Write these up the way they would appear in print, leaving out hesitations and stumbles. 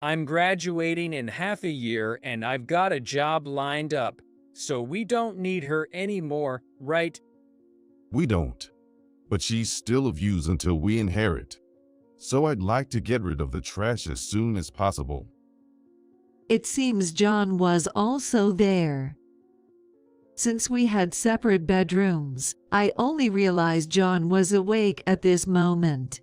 I'm graduating in half a year and I've got a job lined up, so we don't need her anymore, right? We don't. But she's still of use until we inherit. So I'd like to get rid of the trash as soon as possible. It seems John was also there. Since we had separate bedrooms, I only realized John was awake at this moment.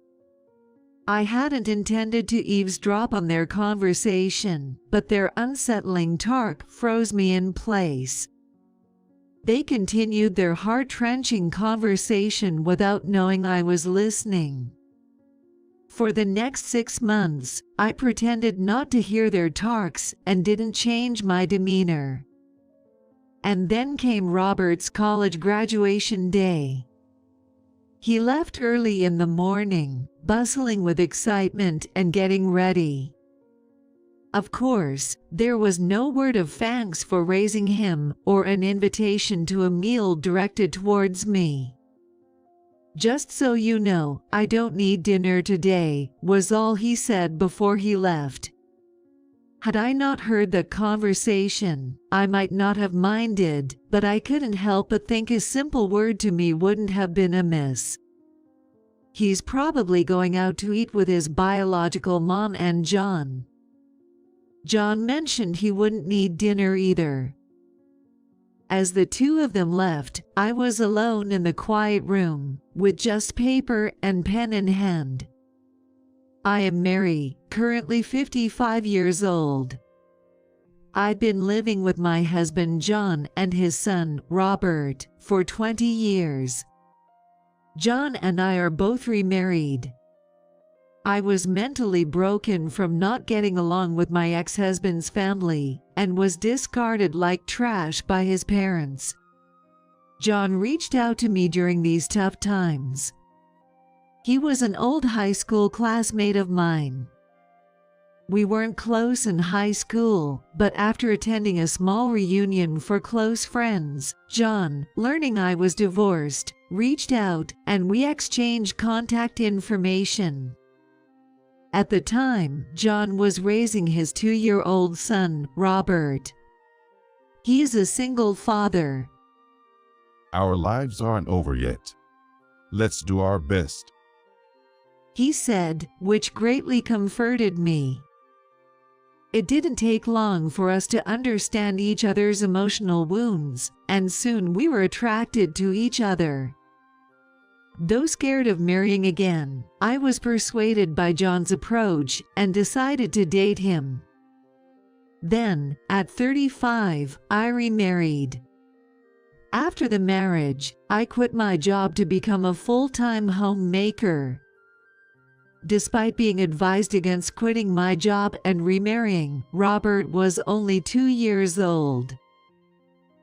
I hadn't intended to eavesdrop on their conversation, but their unsettling talk froze me in place. They continued their heart-wrenching conversation without knowing I was listening. For the next 6 months, I pretended not to hear their talks and didn't change my demeanor. And then came Robert's college graduation day. He left early in the morning, bustling with excitement and getting ready. Of course, there was no word of thanks for raising him or an invitation to a meal directed towards me. "Just so you know, I don't need dinner today," was all he said before he left. Had I not heard the conversation, I might not have minded, but I couldn't help but think a simple word to me wouldn't have been amiss. He's probably going out to eat with his biological mom and John. John mentioned he wouldn't need dinner either. As the two of them left, I was alone in the quiet room, with just paper and pen in hand. I am Mary, currently 55 years old. I've been living with my husband John and his son, Robert, for 20 years. John and I are both remarried. I was mentally broken from not getting along with my ex-husband's family and was discarded like trash by his parents. John reached out to me during these tough times. He was an old high school classmate of mine. We weren't close in high school, but after attending a small reunion for close friends, John, learning I was divorced, reached out and we exchanged contact information. At the time, John was raising his 2-year-old son, Robert. He's a single father. Our lives aren't over yet. Let's do our best, he said, which greatly comforted me. It didn't take long for us to understand each other's emotional wounds, and soon we were attracted to each other. Though scared of marrying again, I was persuaded by John's approach and decided to date him. Then, at 35, I remarried. After the marriage, I quit my job to become a full-time homemaker. Despite being advised against quitting my job and remarrying, Robert was only 2 years old.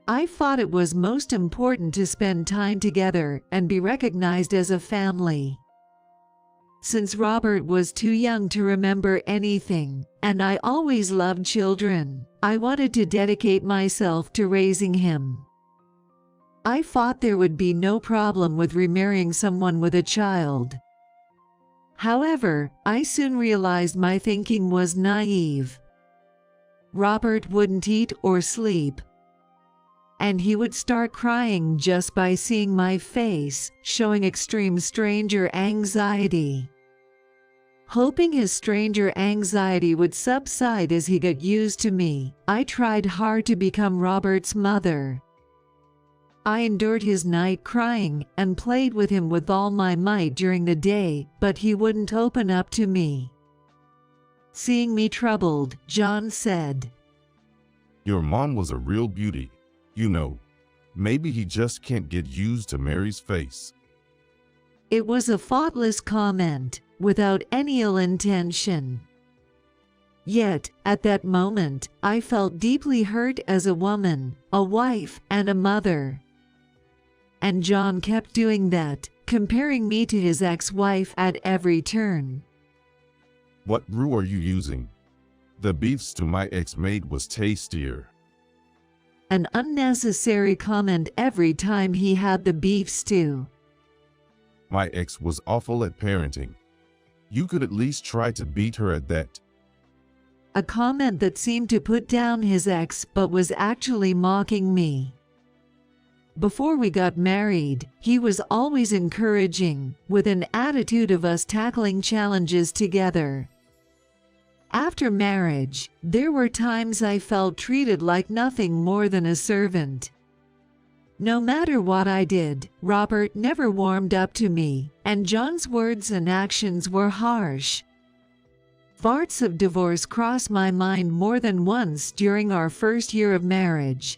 I thought it was most important to spend time together and be recognized as a family. Since Robert was too young to remember anything, and I always loved children, I wanted to dedicate myself to raising him. I thought there would be no problem with remarrying someone with a child. However, I soon realized my thinking was naive. Robert wouldn't eat or sleep, and he would start crying just by seeing my face, showing extreme stranger anxiety. Hoping his stranger anxiety would subside as he got used to me, I tried hard to become Robert's mother. I endured his night crying and played with him with all my might during the day, but he wouldn't open up to me. Seeing me troubled, John said, "Your mom was a real beauty. You know, maybe he just can't get used to Mary's face." It was a thoughtless comment, without any ill intention. Yet, at that moment, I felt deeply hurt as a woman, a wife, and a mother. And John kept doing that, comparing me to his ex-wife at every turn. "What brew are you using? The beef stew my ex made was tastier." An unnecessary comment every time he had the beef stew. "My ex was awful at parenting. You could at least try to beat her at that." a comment that seemed to put down his ex but was actually mocking me. Before we got married, he was always encouraging, with an attitude of us tackling challenges together. After marriage, there were times I felt treated like nothing more than a servant. No matter what I did, Robert never warmed up to me, and John's words and actions were harsh. Thoughts of divorce crossed my mind more than once during our first year of marriage.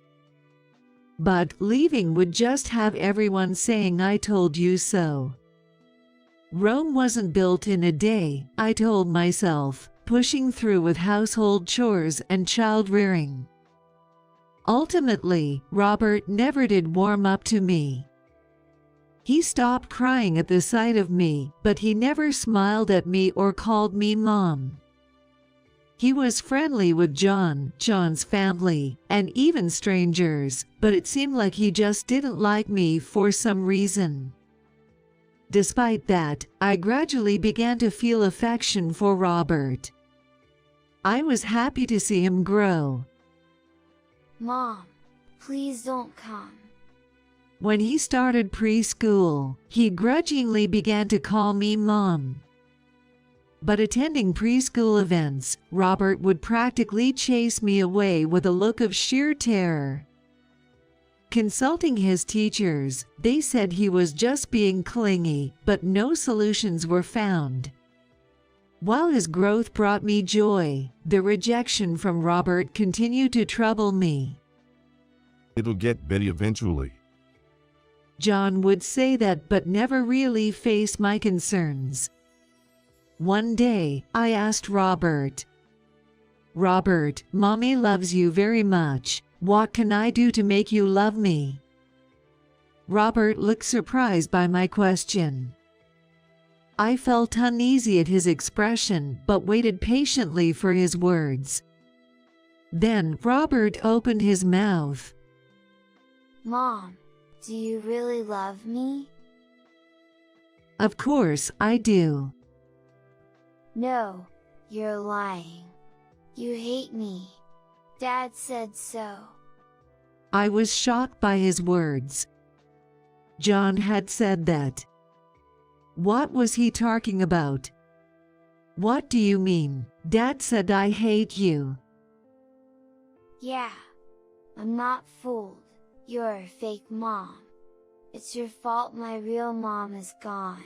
But leaving would just have everyone saying I told you so. Rome wasn't built in a day, I told myself, pushing through with household chores and child-rearing. Ultimately, Robert never did warm up to me. He stopped crying at the sight of me, but he never smiled at me or called me Mom. He was friendly with John's family, and even strangers, but it seemed like he just didn't like me for some reason. Despite that, I gradually began to feel affection for Robert. I was happy to see him grow. Mom, please don't come. When he started preschool, he grudgingly began to call me Mom. But attending preschool events, Robert would practically chase me away with a look of sheer terror. Consulting his teachers, they said he was just being clingy, but no solutions were found. While his growth brought me joy, the rejection from Robert continued to trouble me. It'll get better eventually. John would say that but never really faced my concerns. One day, I asked Robert, Mommy loves you very much. What can I do to make you love me? Robert looked surprised by my question. I felt uneasy at his expression but waited patiently for his words. Then Robert opened his mouth. Mom, do you really love me? Of course I do. No, you're lying. You hate me. Dad said so. I was shocked by his words. John had said that. What was he talking about? What do you mean? Dad said I hate you. Yeah, I'm not fooled. You're a fake mom. It's your fault my real mom is gone.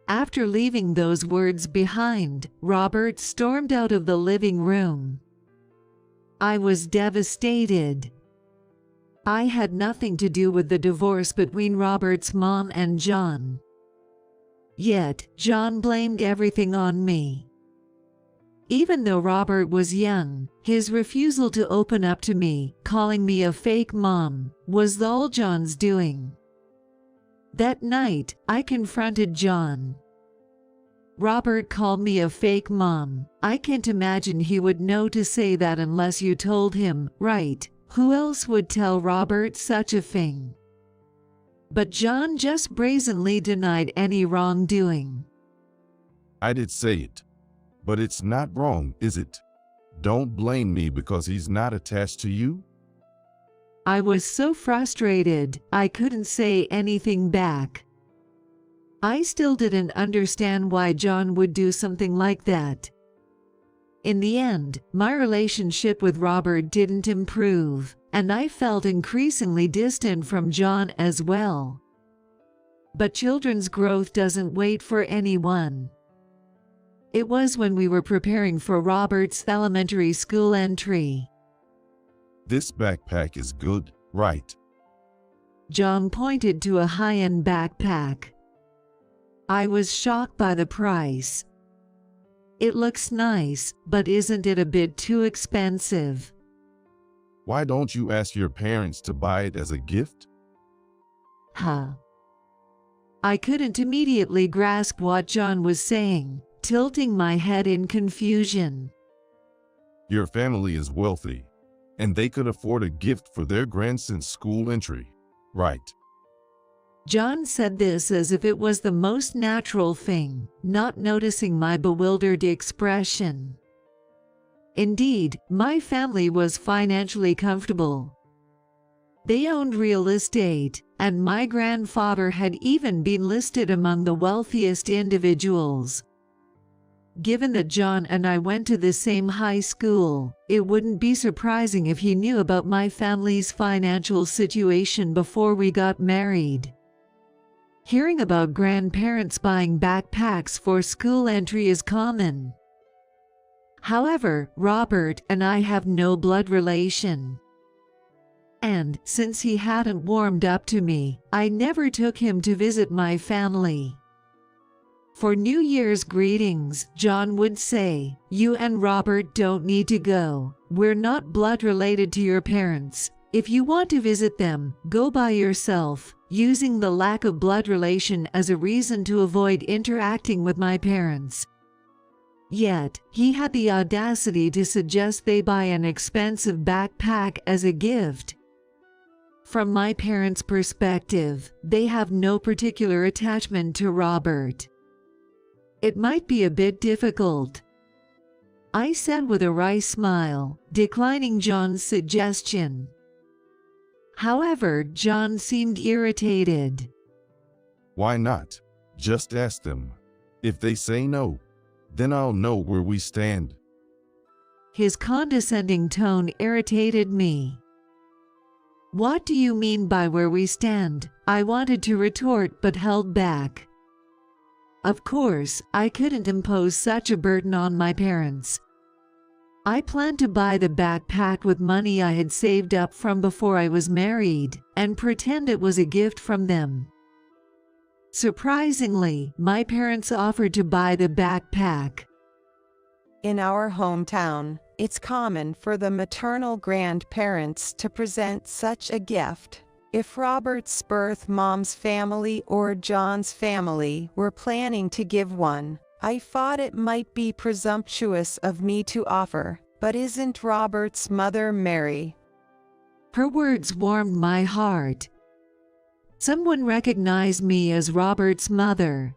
After leaving those words behind, Robert stormed out of the living room. I was devastated. I had nothing to do with the divorce between Robert's mom and John. Yet, John blamed everything on me. Even though Robert was young, his refusal to open up to me, calling me a fake mom, was all John's doing. That night, I confronted John. Robert called me a fake mom. I can't imagine he would know to say that unless you told him, right? Who else would tell Robert such a thing? But John just brazenly denied any wrongdoing. I did say it. But it's not wrong, is it? Don't blame me because he's not attached to you. I was so frustrated, I couldn't say anything back. I still didn't understand why John would do something like that. In the end, my relationship with Robert didn't improve, and I felt increasingly distant from John as well. But children's growth doesn't wait for anyone. It was when we were preparing for Robert's elementary school entry. This backpack is good, right? John pointed to a high-end backpack. I was shocked by the price. It looks nice, but isn't it a bit too expensive? Why don't you ask your parents to buy it as a gift? Huh. I couldn't immediately grasp what John was saying, tilting my head in confusion. Your family is wealthy, and they could afford a gift for their grandson's school entry, right? John said this as if it was the most natural thing, not noticing my bewildered expression. Indeed, my family was financially comfortable. They owned real estate, and my grandfather had even been listed among the wealthiest individuals. Given that John and I went to the same high school, it wouldn't be surprising if he knew about my family's financial situation before we got married. Hearing about grandparents buying backpacks for school entry is common. However, Robert and I have no blood relation. And, since he hadn't warmed up to me, I never took him to visit my family. For New Year's greetings, John would say, "You and Robert don't need to go. We're not blood related to your parents. If you want to visit them, go by yourself," using the lack of blood relation as a reason to avoid interacting with my parents. Yet, he had the audacity to suggest they buy an expensive backpack as a gift. From my parents' perspective, they have no particular attachment to Robert. It might be a bit difficult, I said with a wry smile, declining John's suggestion. However, John seemed irritated. Why not? Just ask them. If they say no, then I'll know where we stand. His condescending tone irritated me. What do you mean by where we stand? I wanted to retort but held back. Of course, I couldn't impose such a burden on my parents. I planned to buy the backpack with money I had saved up from before I was married, and pretend it was a gift from them. Surprisingly, my parents offered to buy the backpack. In our hometown, it's common for the maternal grandparents to present such a gift. If Robert's birth mom's family or John's family were planning to give one, I thought it might be presumptuous of me to offer, but isn't Robert's mother Mary? Her words warmed my heart. Someone recognized me as Robert's mother.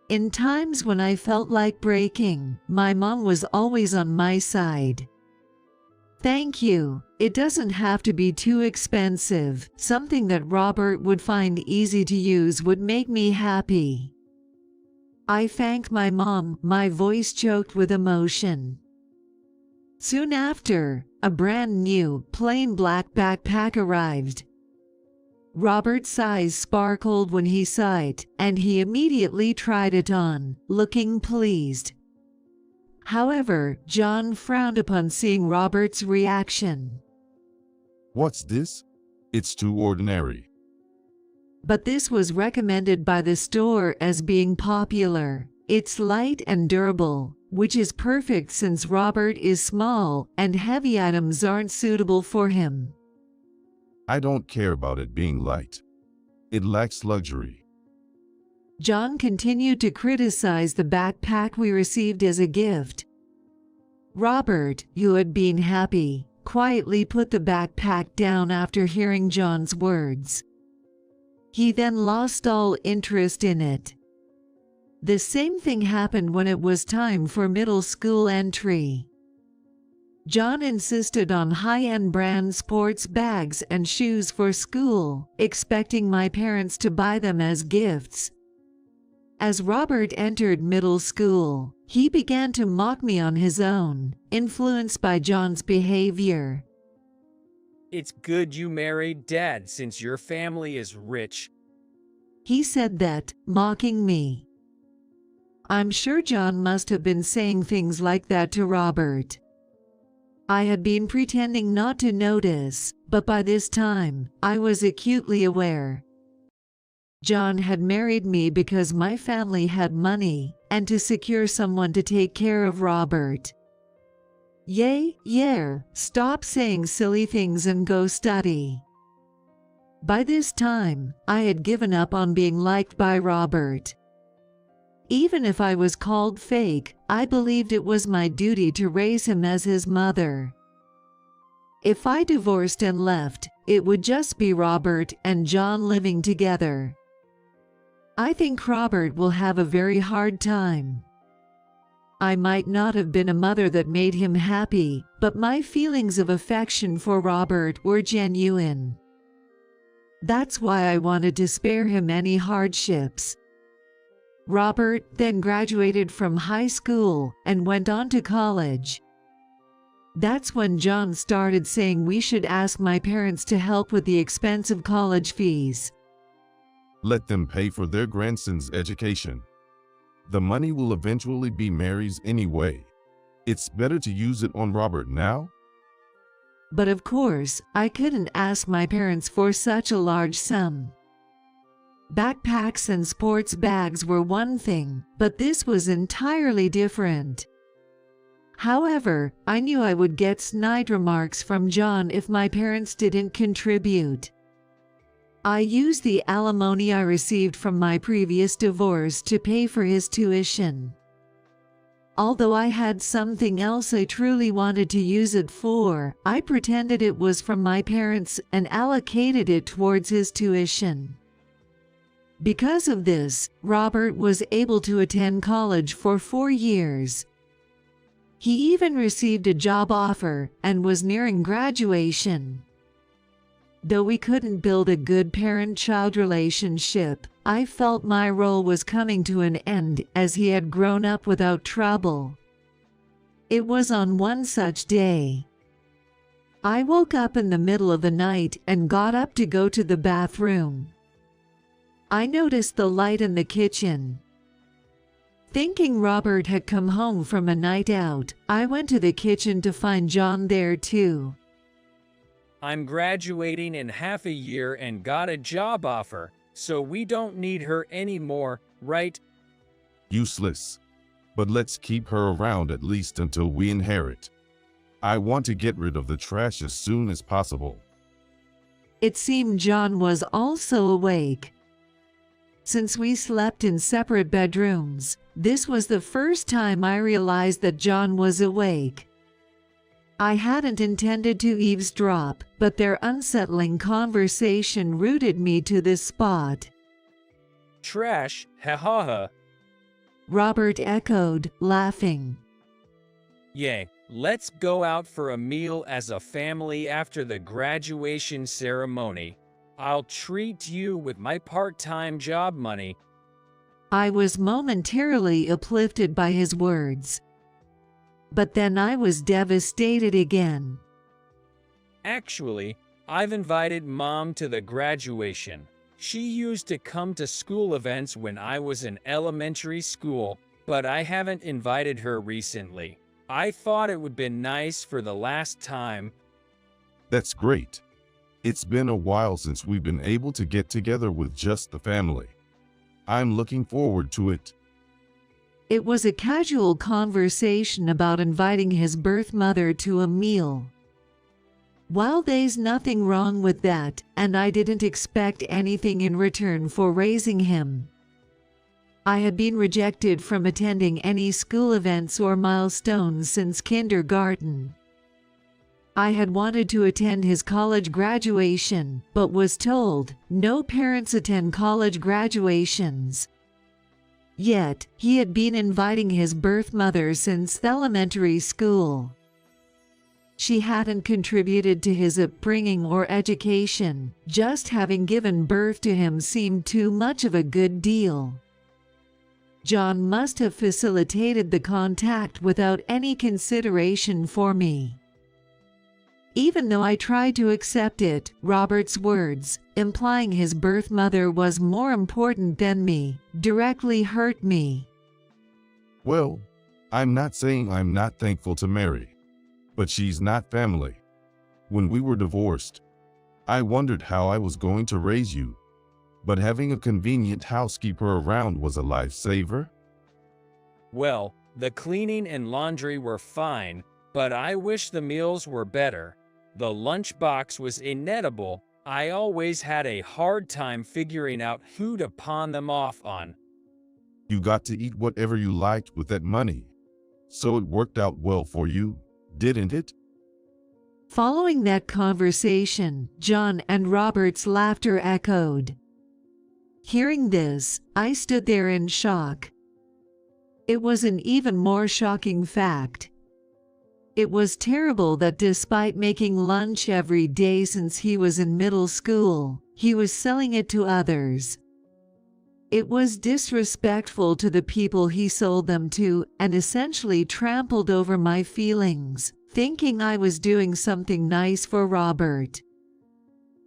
In times when I felt like breaking, my mom was always on my side. Thank you. It doesn't have to be too expensive. Something that Robert would find easy to use would make me happy. I thanked my mom, my voice choked with emotion. Soon after, a brand new, plain black backpack arrived. Robert's eyes sparkled when he saw it, and he immediately tried it on, looking pleased. However, John frowned upon seeing Robert's reaction. What's this? It's too ordinary. But this was recommended by the store as being popular. It's light and durable, which is perfect since Robert is small and heavy items aren't suitable for him. I don't care about it being light. It lacks luxury. John continued to criticize the backpack we received as a gift. Robert, who had been happy, quietly put the backpack down after hearing John's words. He then lost all interest in it. The same thing happened when it was time for middle school entry. John insisted on high-end brand sports bags and shoes for school, expecting my parents to buy them as gifts. As Robert entered middle school, he began to mock me on his own, influenced by John's behavior. It's good you married Dad since your family is rich. He said that, mocking me. I'm sure John must have been saying things like that to Robert. I had been pretending not to notice, but by this time, I was acutely aware. John had married me because my family had money, and to secure someone to take care of Robert. Stop saying silly things and go study. By this time, I had given up on being liked by Robert. Even if I was called fake, I believed it was my duty to raise him as his mother. If I divorced and left, it would just be Robert and John living together. I think Robert will have a very hard time. I might not have been a mother that made him happy, but my feelings of affection for Robert were genuine. That's why I wanted to spare him any hardships. Robert then graduated from high school and went on to college. That's when John started saying we should ask my parents to help with the expense of college fees. Let them pay for their grandson's education. The money will eventually be Mary's anyway. It's better to use it on Robert now. But of course, I couldn't ask my parents for such a large sum. Backpacks and sports bags were one thing, but this was entirely different. However, I knew I would get snide remarks from John if my parents didn't contribute. I used the alimony I received from my previous divorce to pay for his tuition. Although I had something else I truly wanted to use it for, I pretended it was from my parents and allocated it towards his tuition. Because of this, Robert was able to attend college for 4 years. He even received a job offer and was nearing graduation. Though we couldn't build a good parent-child relationship, I felt my role was coming to an end as he had grown up without trouble. It was on one such day. I woke up in the middle of the night and got up to go to the bathroom. I noticed the light in the kitchen. Thinking Robert had come home from a night out, I went to the kitchen to find John there too. I'm graduating in half a year and got a job offer, so we don't need her anymore, right? Useless. But let's keep her around at least until we inherit. I want to get rid of the trash as soon as possible. It seemed John was also awake. Since we slept in separate bedrooms, this was the first time I realized that John was awake. I hadn't intended to eavesdrop, but their unsettling conversation rooted me to this spot. Trash, ha ha ha. Robert echoed, laughing. Yay, let's go out for a meal as a family after the graduation ceremony. I'll treat you with my part-time job money. I was momentarily uplifted by his words. But then I was devastated again. Actually, I've invited Mom to the graduation. She used to come to school events when I was in elementary school, but I haven't invited her recently. I thought it would be nice for the last time. That's great. It's been a while since we've been able to get together with just the family. I'm looking forward to it. It was a casual conversation about inviting his birth mother to a meal. While there's nothing wrong with that, and I didn't expect anything in return for raising him. I had been rejected from attending any school events or milestones since kindergarten. I had wanted to attend his college graduation, but was told, no parents attend college graduations. Yet, he had been inviting his birth mother since elementary school. She hadn't contributed to his upbringing or education, just having given birth to him seemed too much of a good deal. John must have facilitated the contact without any consideration for me. Even though I tried to accept it, Robert's words, implying his birth mother was more important than me, directly hurt me. Well, I'm not saying I'm not thankful to Mary, but she's not family. When we were divorced, I wondered how I was going to raise you, but having a convenient housekeeper around was a lifesaver. Well, the cleaning and laundry were fine, but I wish the meals were better. The lunchbox was inedible. I always had a hard time figuring out who to pawn them off on. You got to eat whatever you liked with that money. So it worked out well for you, didn't it? Following that conversation, John and Robert's laughter echoed. Hearing this, I stood there in shock. It was an even more shocking fact. It was terrible that despite making lunch every day since he was in middle school, he was selling it to others. It was disrespectful to the people he sold them to and essentially trampled over my feelings, thinking I was doing something nice for Robert.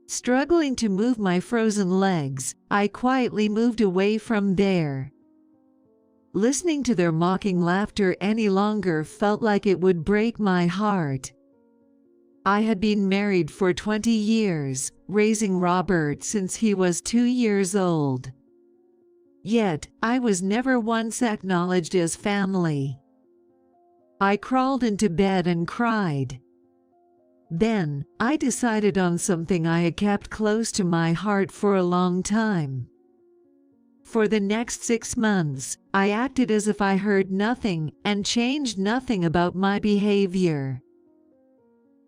Struggling to move my frozen legs, I quietly moved away from there. Listening to their mocking laughter any longer felt like it would break my heart. I had been married for 20 years, raising Robert since he was 2 years old. Yet, I was never once acknowledged as family. I crawled into bed and cried. Then, I decided on something I had kept close to my heart for a long time. For the next 6 months, I acted as if I heard nothing and changed nothing about my behavior.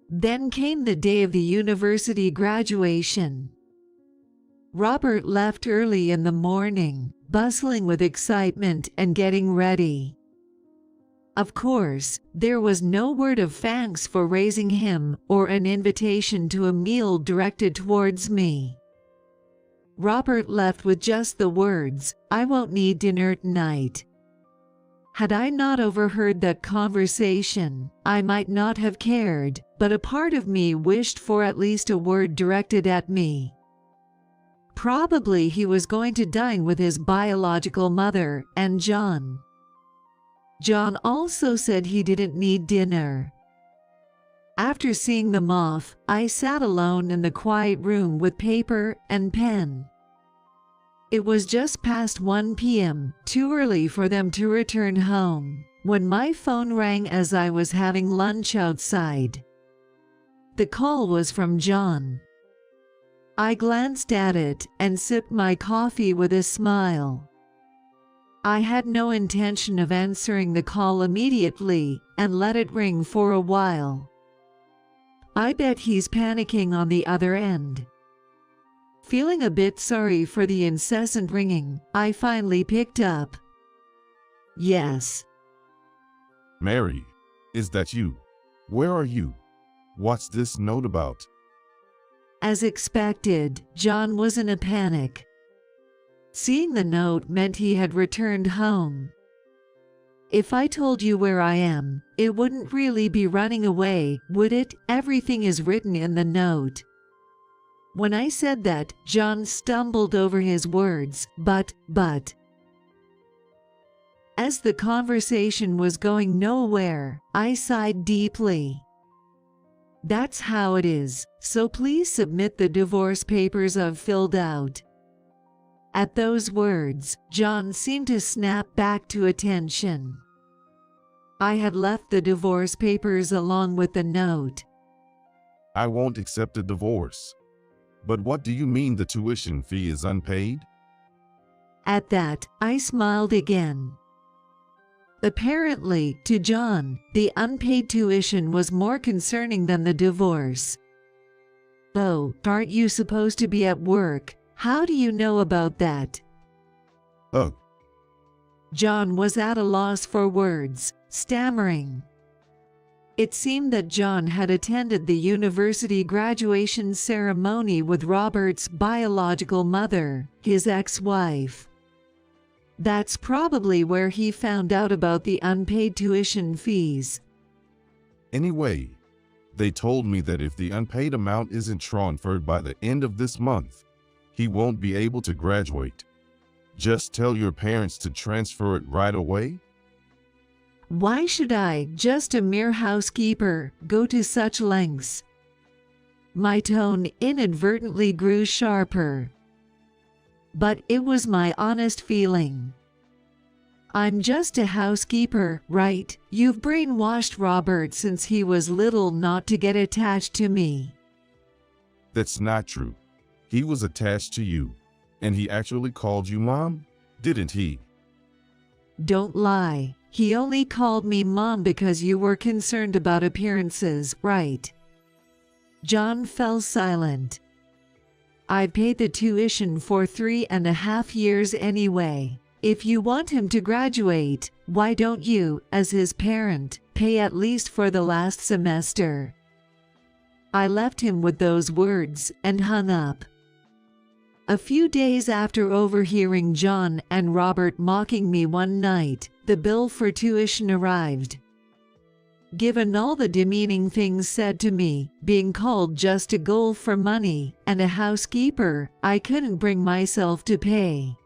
Then came the day of the university graduation. Robert left early in the morning, bustling with excitement and getting ready. Of course, there was no word of thanks for raising him or an invitation to a meal directed towards me. Robert left with just the words, "I won't need dinner tonight." Had I not overheard that conversation, I might not have cared, but a part of me wished for at least a word directed at me. Probably he was going to dine with his biological mother and John. John also said he didn't need dinner. After seeing them off, I sat alone in the quiet room with paper and pen. It was just past 1 p.m., too early for them to return home, when my phone rang as I was having lunch outside. The call was from John. I glanced at it and sipped my coffee with a smile. I had no intention of answering the call immediately and let it ring for a while. I bet he's panicking on the other end. Feeling a bit sorry for the incessant ringing, I finally picked up. Yes. Mary, is that you? Where are you? What's this note about? As expected, John was in a panic. Seeing the note meant he had returned home. If I told you where I am, it wouldn't really be running away, would it? Everything is written in the note. When I said that, John stumbled over his words, but. As the conversation was going nowhere, I sighed deeply. That's how it is, so please submit the divorce papers I've filled out. At those words, John seemed to snap back to attention. I had left the divorce papers along with the note. I won't accept a divorce. But what do you mean the tuition fee is unpaid? At that, I smiled again. Apparently, to John, the unpaid tuition was more concerning than the divorce. Oh, aren't you supposed to be at work? How do you know about that? Oh. John was at a loss for words, stammering. It seemed that John had attended the university graduation ceremony with Robert's biological mother, his ex-wife. That's probably where he found out about the unpaid tuition fees. Anyway, they told me that if the unpaid amount isn't transferred by the end of this month, he won't be able to graduate. Just tell your parents to transfer it right away? Why should I, just a mere housekeeper, go to such lengths? My tone inadvertently grew sharper. But it was my honest feeling. I'm just a housekeeper, right? You've brainwashed Robert since he was little not to get attached to me. That's not true. He was attached to you. And he actually called you Mom, didn't he? Don't lie. He only called me Mom because you were concerned about appearances, right? John fell silent. I paid the tuition for 3.5 years anyway. If you want him to graduate, why don't you, as his parent, pay at least for the last semester?" I left him with those words and hung up. A few days after overhearing John and Robert mocking me one night, the bill for tuition arrived. Given all the demeaning things said to me, being called just a goal for money and a housekeeper, I couldn't bring myself to pay.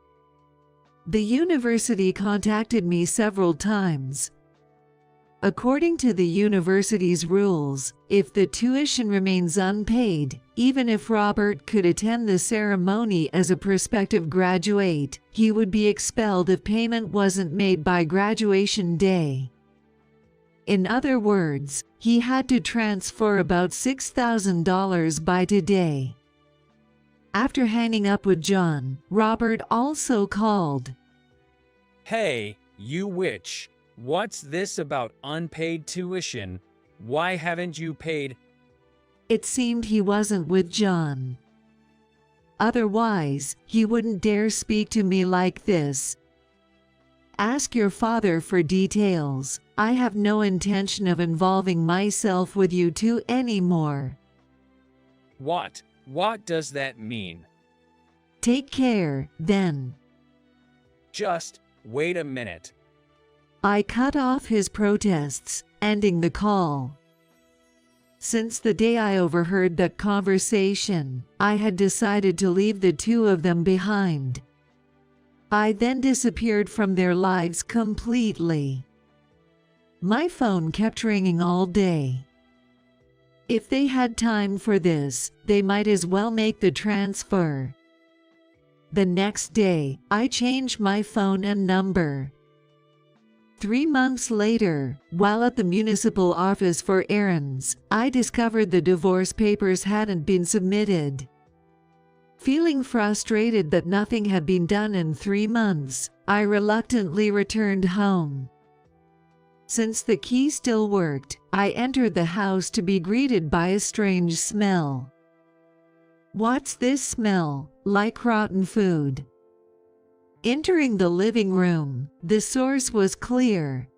The university contacted me several times. According to the university's rules, if the tuition remains unpaid, even if Robert could attend the ceremony as a prospective graduate, he would be expelled if payment wasn't made by graduation day. In other words, he had to transfer about $6,000 by today. After hanging up with John, Robert also called. "Hey, you witch. What's this about unpaid tuition? Why haven't you paid?" It seemed he wasn't with John. Otherwise, he wouldn't dare speak to me like this. "Ask your father for details. I have no intention of involving myself with you two anymore." What? What does that mean? Take care, then. Just wait a minute. I cut off his protests, ending the call. Since the day I overheard that conversation, I had decided to leave the two of them behind. I then disappeared from their lives completely. My phone kept ringing all day. If they had time for this, they might as well make the transfer. The next day, I changed my phone and number. 3 months later, while at the municipal office for errands, I discovered the divorce papers hadn't been submitted. Feeling frustrated that nothing had been done in 3 months, I reluctantly returned home. Since the key still worked, I entered the house to be greeted by a strange smell. "What's this smell? Like rotten food." Entering the living room, the source was clear.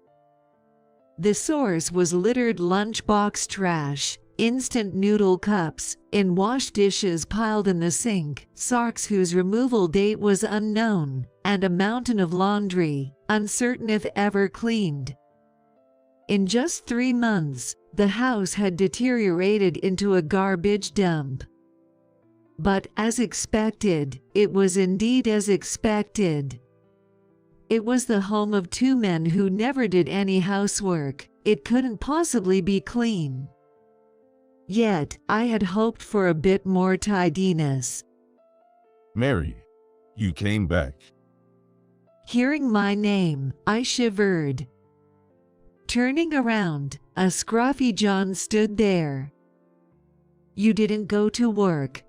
The source was littered lunchbox trash, instant noodle cups, and wash dishes piled in the sink, socks whose removal date was unknown, and a mountain of laundry, uncertain if ever cleaned. In just 3 months, the house had deteriorated into a garbage dump. But as expected, it was indeed as expected. It was the home of 2 men who never did any housework. It couldn't possibly be clean. Yet, I had hoped for a bit more tidiness. "Mary, you came back." Hearing my name, I shivered. Turning around, a scruffy John stood there. "You didn't go to work?"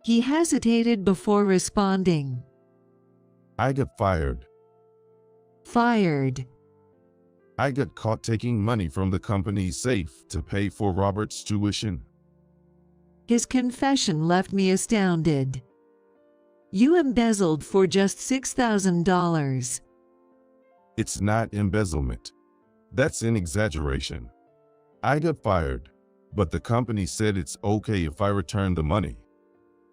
He hesitated before responding. "I got fired. Fired? I got caught taking money from the company's safe to pay for Robert's tuition." His confession left me astounded. "You embezzled for just $6,000. It's not embezzlement. That's an exaggeration. I got fired, but the company said it's okay if I return the money.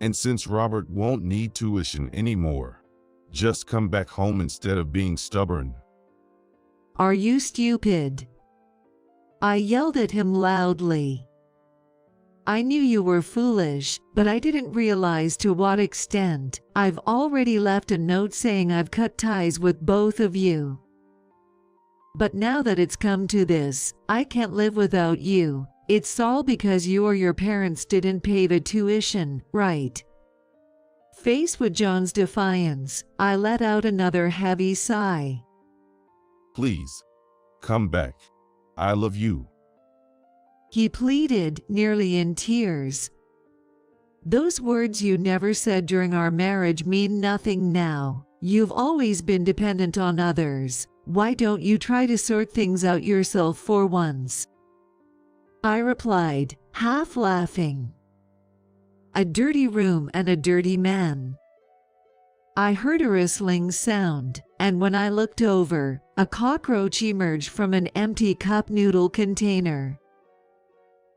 And since Robert won't need tuition anymore, just come back home instead of being stubborn." Are you stupid?" I yelled at him loudly. "I knew you were foolish, but I didn't realize to what extent. I've already left a note saying I've cut ties with both of you. But now that it's come to this, I can't live without you. It's all because you or your parents didn't pay the tuition, right?" Faced with John's defiance, I let out another heavy sigh. "Please, come back. I love you." He pleaded, nearly in tears. "Those words you never said during our marriage mean nothing now. You've always been dependent on others. Why don't you try to sort things out yourself for once?" I replied, half laughing. "A dirty room and a dirty man. I heard a rustling sound, and when I looked over, a cockroach emerged from an empty cup noodle container.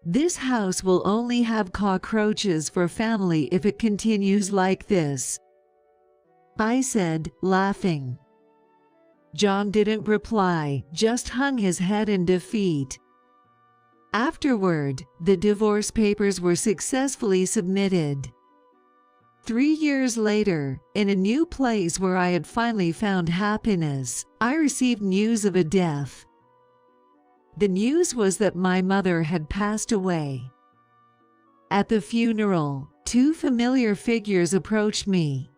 This house will only have cockroaches for family if it continues like this, I said, laughing. John didn't reply, just hung his head in defeat. Afterward, the divorce papers were successfully submitted. 3 years later, in a new place where I had finally found happiness, I received news of a death. The news was that my mother had passed away. At the funeral, 2 familiar figures approached me.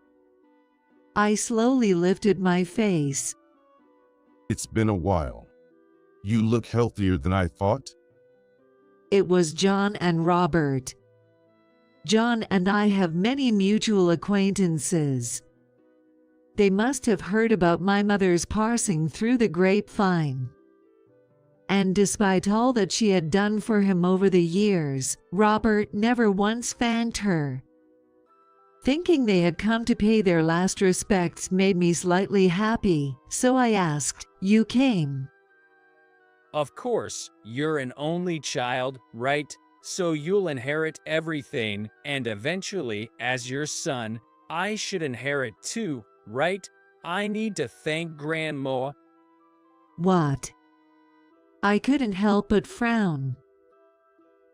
I slowly lifted my face. It's been a while. You look healthier than I thought. It was John and Robert. John and I have many mutual acquaintances. They must have heard about my mother's passing through the grapevine. And despite all that she had done for him over the years, Robert never once thanked her. Thinking they had come to pay their last respects made me slightly happy, so I asked, "You came?" Of course, you're an only child, right? So you'll inherit everything, and eventually, as your son, I should inherit too, right? I need to thank Grandma. What? I couldn't help but frown.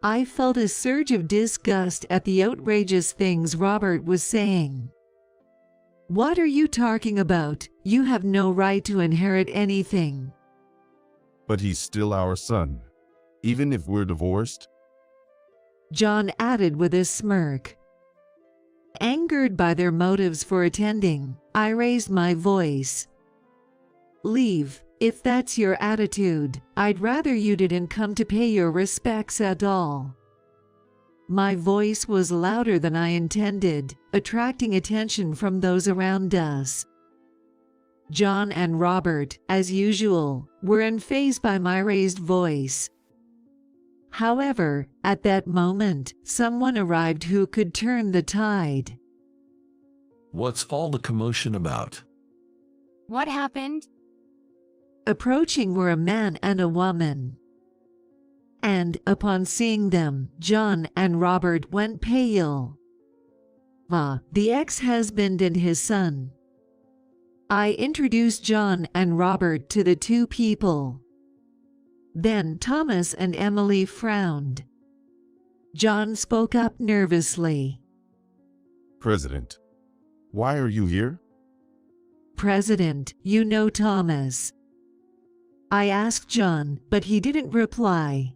I felt a surge of disgust at the outrageous things Robert was saying. What are you talking about? You have no right to inherit anything. But he's still our son, even if we're divorced. John added with a smirk. Angered by their motives for attending, I raised my voice. Leave, if that's your attitude. I'd rather you didn't come to pay your respects at all. My voice was louder than I intended, attracting attention from those around us. John and Robert, as usual, were unfazed by my raised voice. However, at that moment, someone arrived who could turn the tide. What's all the commotion about? What happened? Approaching were a man and a woman. And, upon seeing them, John and Robert went pale. The ex-husband and his son. I introduced John and Robert to the 2 people. Then Thomas and Emily frowned. John spoke up nervously. President, why are you here? President, you know Thomas. I asked John, but he didn't reply.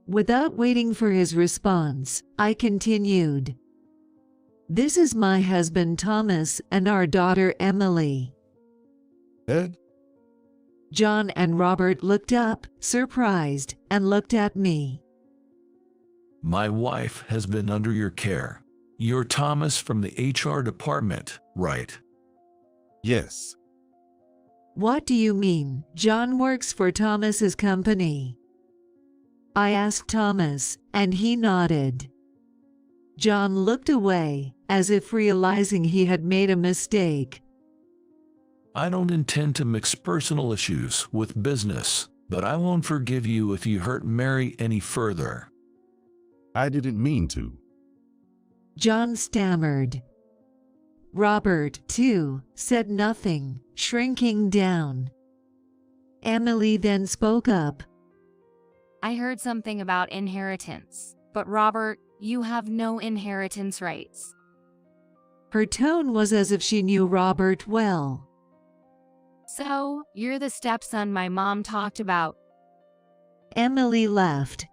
Without waiting for his response, I continued. This is my husband Thomas and our daughter Emily. Ed? John and Robert looked up, surprised, and looked at me. My wife has been under your care. You're Thomas from the HR department, right? Yes. What do you mean? John works for Thomas's company. I asked Thomas, and he nodded. John looked away, as if realizing he had made a mistake. I don't intend to mix personal issues with business, but I won't forgive you if you hurt Mary any further. I didn't mean to. John stammered. Robert, too, said nothing, shrinking down. Emily then spoke up. I heard something about inheritance, but Robert, you have no inheritance rights. Her tone was as if she knew Robert well. So, you're the stepson my mom talked about. Emily laughed.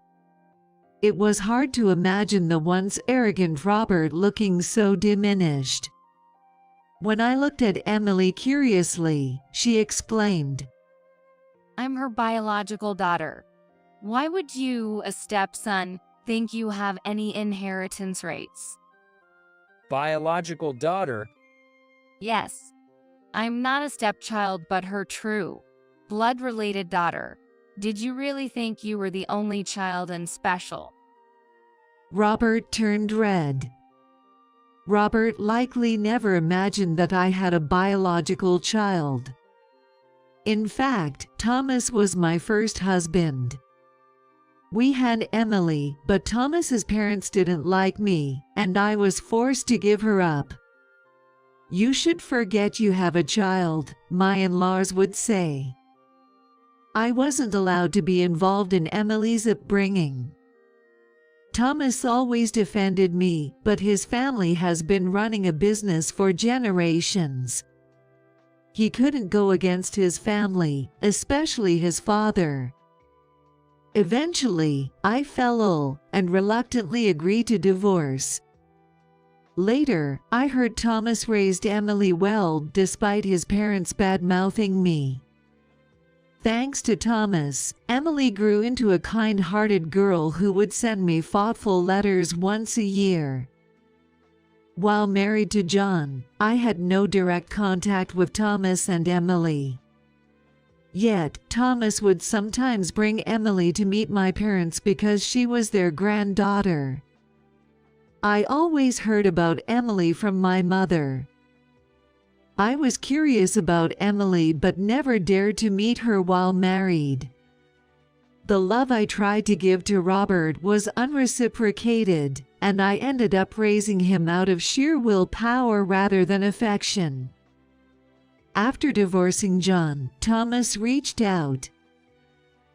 It was hard to imagine the once arrogant Robert looking so diminished. When I looked at Emily curiously, she exclaimed, I'm her biological daughter. Why would you, a stepson, think you have any inheritance rights? Biological daughter? Yes. I'm not a stepchild but her true, blood-related daughter. Did you really think you were the only child and special? Robert turned red. Robert likely never imagined that I had a biological child. In fact, Thomas was my first husband. We had Emily, but Thomas's parents didn't like me, and I was forced to give her up. You should forget you have a child, my in-laws would say. I wasn't allowed to be involved in Emily's upbringing. Thomas always defended me, but his family has been running a business for generations. He couldn't go against his family, especially his father. Eventually, I fell ill and reluctantly agreed to divorce. Later, I heard Thomas raised Emily well despite his parents bad-mouthing me. Thanks to Thomas, Emily grew into a kind-hearted girl who would send me thoughtful letters once a year. While married to John, I had no direct contact with Thomas and Emily. Yet, Thomas would sometimes bring Emily to meet my parents because she was their granddaughter. I always heard about Emily from my mother. I was curious about Emily but never dared to meet her while married. The love I tried to give to Robert was unreciprocated, and I ended up raising him out of sheer willpower rather than affection. After divorcing John, Thomas reached out.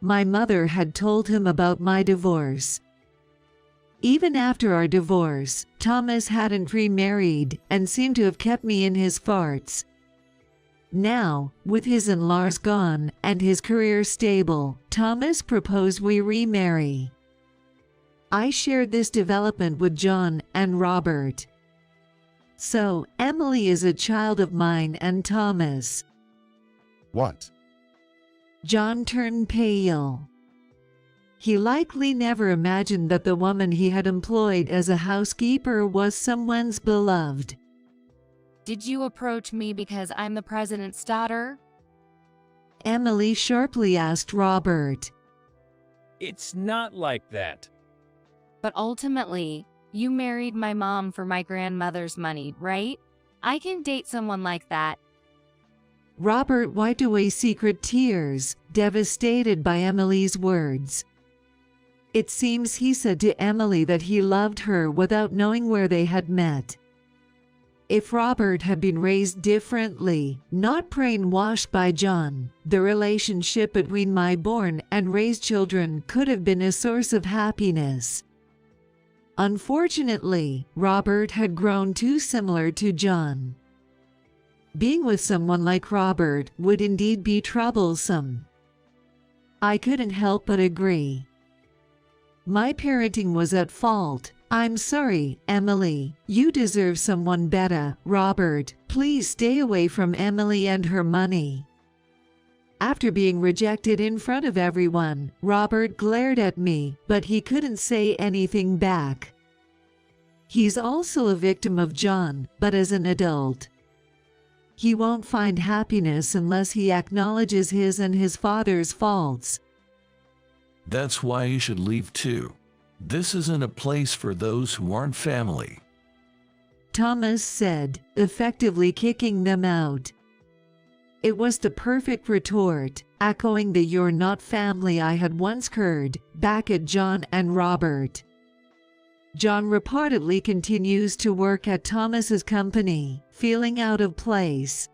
My mother had told him about my divorce. Even after our divorce, Thomas hadn't remarried and seemed to have kept me in his thoughts. Now, with his in-laws gone and his career stable, Thomas proposed we remarry. I shared this development with John and Robert. So, Emily is a child of mine and Thomas. What? John turned pale. He likely never imagined that the woman he had employed as a housekeeper was someone's beloved. Did you approach me because I'm the president's daughter? Emily sharply asked Robert. It's not like that. But ultimately, you married my mom for my grandmother's money, right? I can date someone like that. Robert wiped away secret tears, devastated by Emily's words. It seems he said to Emily that he loved her without knowing where they had met. If Robert had been raised differently, not brainwashed by John, the relationship between my born and raised children could have been a source of happiness. Unfortunately, Robert had grown too similar to John. Being with someone like Robert would indeed be troublesome. I couldn't help but agree. My parenting was at fault. I'm sorry, Emily. You deserve someone better. Robert, please stay away from Emily and her money. After being rejected in front of everyone, Robert glared at me, but he couldn't say anything back. He's also a victim of John, but as an adult. He won't find happiness unless he acknowledges his and his father's faults. That's why you should leave too. This isn't a place for those who aren't family. Thomas said, effectively kicking them out. It was the perfect retort, echoing the "you're not family" I had once heard, back at John and Robert. John reportedly continues to work at Thomas's company, feeling out of place.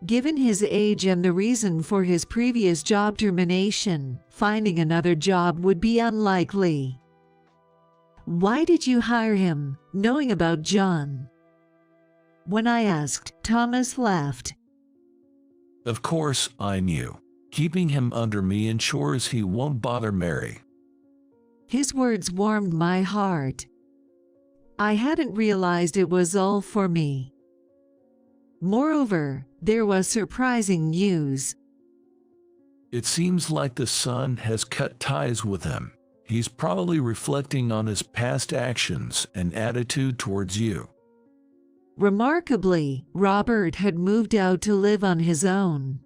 Given his age and the reason for his previous job termination, finding another job would be unlikely. Why did you hire him, knowing about John? When I asked, Thomas laughed. Of course, I knew. Keeping him under me ensures he won't bother Mary. His words warmed my heart. I hadn't realized it was all for me. Moreover, there was surprising news. It seems like the son has cut ties with him. He's probably reflecting on his past actions and attitude towards you. Remarkably, Robert had moved out to live on his own.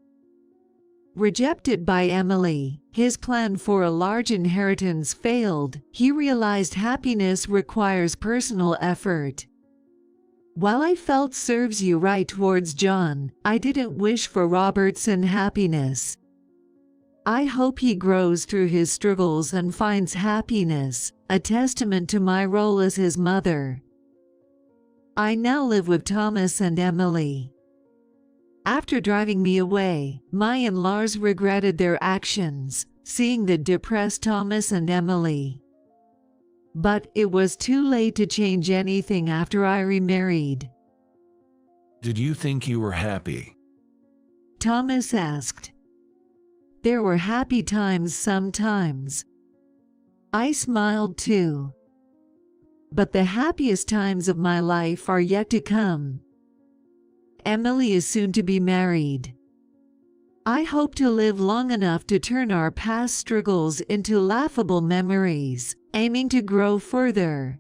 Rejected by Emily, his plan for a large inheritance failed. He realized happiness requires personal effort. While I felt serves you right towards John, I didn't wish for Robert's unhappiness. I hope he grows through his struggles and finds happiness, a testament to my role as his mother. I now live with Thomas and Emily. After driving me away, my in-laws regretted their actions, seeing the depressed Thomas and Emily. But it was too late to change anything after I remarried. Did you think you were happy? Thomas asked. There were happy times sometimes. I smiled too. But the happiest times of my life are yet to come. Emily is soon to be married. I hope to live long enough to turn our past struggles into laughable memories, aiming to grow further.